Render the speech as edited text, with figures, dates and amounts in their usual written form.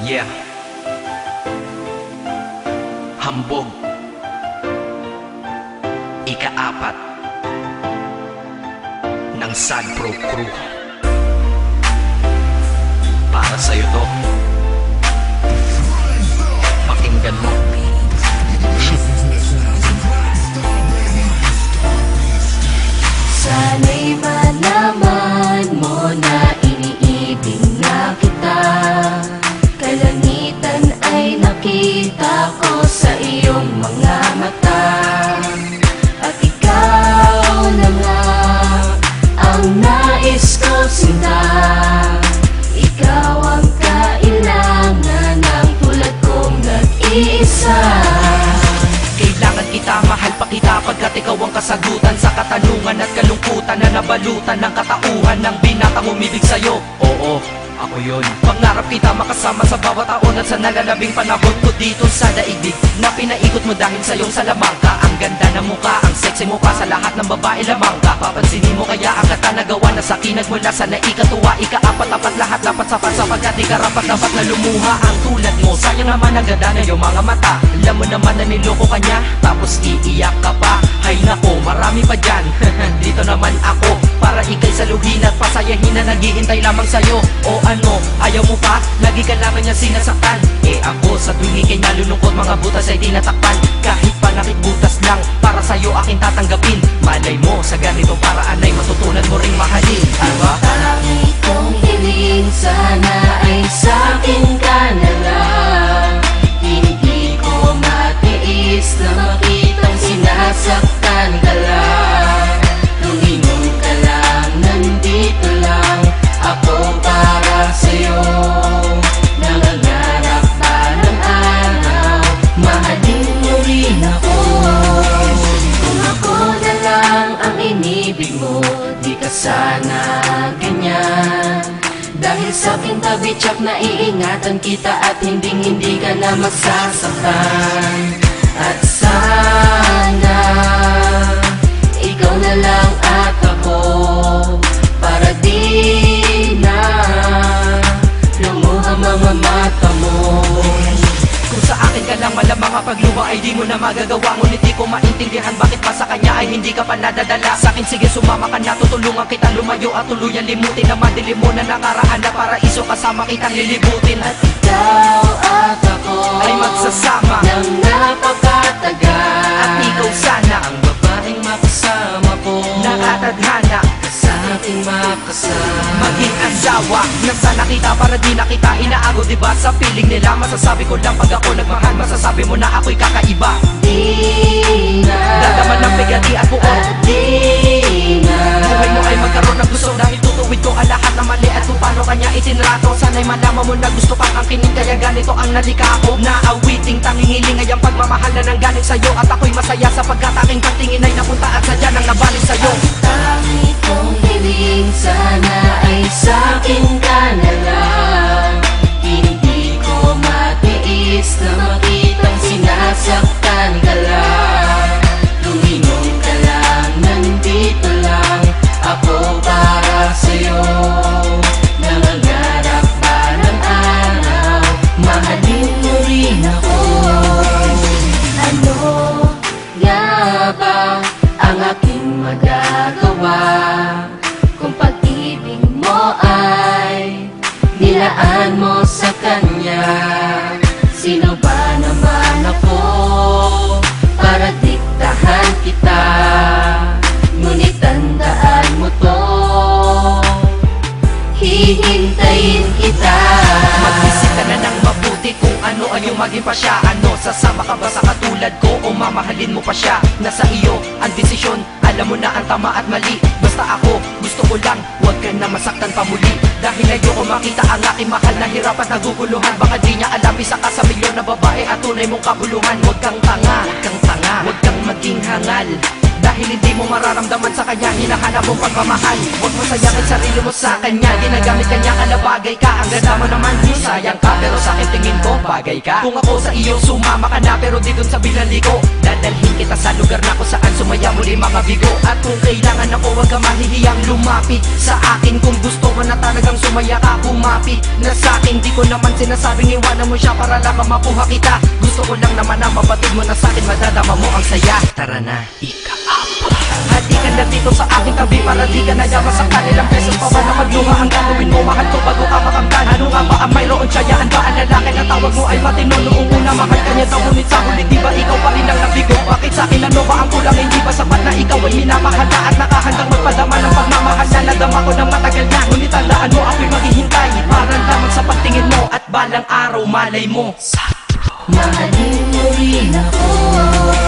Yeah. Hambog. Ika-4 ng Sad Pro Crew. Para sa'yo to. Pakinggan mo. Sana'y malaman mo na iniibig na kita. Kalangitan ay nakita ko sa iyong mga mata. At ikaw na nga ang nais ko sinta. Ikaw ang kailangan ng tulad kong nag-iisa. Kailangan kita, mahal pa kita pagkat ikaw ang kasagutan sa katanungan at kalungkutan na nabalutan ng katauhan ng binatang umibig sa'yo. Oo, ako yun. Pangarap kita makasama sa bawat taon at sa nalalabing panahon ko dito sa daigdig na pinaikot mo dahil sa iyong salamangka. Ang ganda ng mukha, ang sexy mukha sa lahat ng babae lamang ka. Papansinin mo kaya ang katanagawa na sa akin nagmula sa naikatuwa. Ika-4 lahat dapat sapat sapagkat ikarapat dapat na lumuha ang tulad mo. Sayang naman ang ganda na iyong mga mata. Alam mo naman na niloko ka niya, tapos iiyak ka pa. Hay nako, marami pa dyan. Dito naman ako para ikay saluhin at pasayahin na naghihintay lamang sa'yo. O ano, ayaw mo pa? Lagi ka naman niya sinasaktan. Eh ako sa tuwing ikay nalulungkot, mga butas ay tinatakpan. Kahit panakit butas lang, para sa'yo aking tatanggapin. Malay mo, sa ganitong paraan ay matutunan mo ring mahalin. Diba? Tangi kong hiling, sana ay sa'kin ka na lang. Hindi ko matiis na makitang sinasaktan ka lang. Lumingon ka lang, nandito lang ako para sa'yo. Nangangarap pa ng araw, mahalin mo rin ako. Kung ako na lang ang inibig mo, di ka sana ganyan. Dahil sa tabi tsak na iingatan kita at hindi ka na masasaktan. At sana ikaw na lang at ako, para di na lumuha mga mata mo. Kung sa akin ka lang malamang ang pagluha ay di mo na magagawa. Ngunit di ko maintindihan bakit pa sa kanya ay hindi ka pa nadadala. Sa akin sige sumama ka na, tutulungan kita lumayo at tuluyan limutin na madilim mo na nakaraan na paraiso kasama kitang lilibutin. At Ikaw at ako ay magsasama ng napakatagal. at ikaw sana ang babaeng makasama ko, nakatadhana sa ating makasama. maging asawa nang sana kita para di na kita inaago. Diba sa feeling nila masasabi ko lang pag ako nagmahal, masasabi mo na ako'y kakaiba. Di na Dadaman ng bigati at buo, at di na buhay mo ay magkaroon ng gusto dahil tutuwid ko ang lahat na mali at kung paano kanya itinrato. Sana'y malaman mo na gusto kang angkinin kaya ganito ang nalika ko. Naawiting tangingiling ay ang pagmamahal na nanggaling sa'yo at ako'y masaya sapagkat aking pagtingin ay napunta at sadya nang nabalik sa'yo. Tangi kong hiling, sana ay sa'kin ka na lang. Hindi ko matiis na makitang sinasaktan ka lang. Lumingon ka lang, nandito lang ako para sa'yo. Nangangarap pa ng araw, mahalin mo rin ako. Ano nga ba ang aking magagawa kung pag-ibig mo ay nilaan mo sa kanya? Sino ba naman ako para diktahan kita? Ngunit tandaan mo to, hihintayin kita. Mag-isip ka na ng mabuti kung ano ang iyong maging pasya. Ano, sasama ka ba sa katulad ko o mamahalin mo pa siya? Nasa iyo ang desisyon, alam mo na ang tama at mali. Basta ako, gusto ko lang, huwag ka na masaktan pa muli. Dahil ayoko makita ang aking mahal na hirap at naguguluhan. Baka di niya alam isa ka sa milyon na babae at tunay mong kabuluhan. Huwag kang tanga, huwag kang maging hangal. Dahil hindi mo mararamdaman sa kanya, hinahanap mong pagmamahal. Huwag mo sayangin sarili mo sa kanya, ginagamit kanya kalabagay ka. Ang ganda mo naman, sayang ka, pero sa akin tingin ko bagay ka. Kung ako sa iyo sumama ka na, pero di dun sa binali ko, dadalhin kita sa lugar na kung saan sumaya muli mga bigo. At kung kailangan ako, wag ka mahihiyang lumapit sa akin. Kung gusto mo na talagang sumaya ka, kumapit na sa akin. Di ko naman sinasabing iwanan mo siya para lang makuha kita. Gusto ko lang naman na mabatid mo na sa akin, madadama mo ang saya. Tara na, ika-apa. Hati ka na dito sa aking tabi para di ka nayaman sa kanilang beses pa ba na magluha. Ang gagawin mo, mahal ko bago ka makamtan. Ano nga ba ang mayroon tsayaan ba ang lalaki na tawag mo ay matino? Noong una mahal ka niya, ngunit sa huli di ba ikaw pa rin ang nabigo? Bakit sa akin ano ba ang kulang? Hindi ba sapat na ikaw ay minamahal na at nakahandang magpadama ng pagmamahal na nadama ko ng matagal na? Ngunit tandaan mo ako'y maghihintay para lamang sa pagtingin mo at balang araw malay mo sa Mahalin mo rin ako.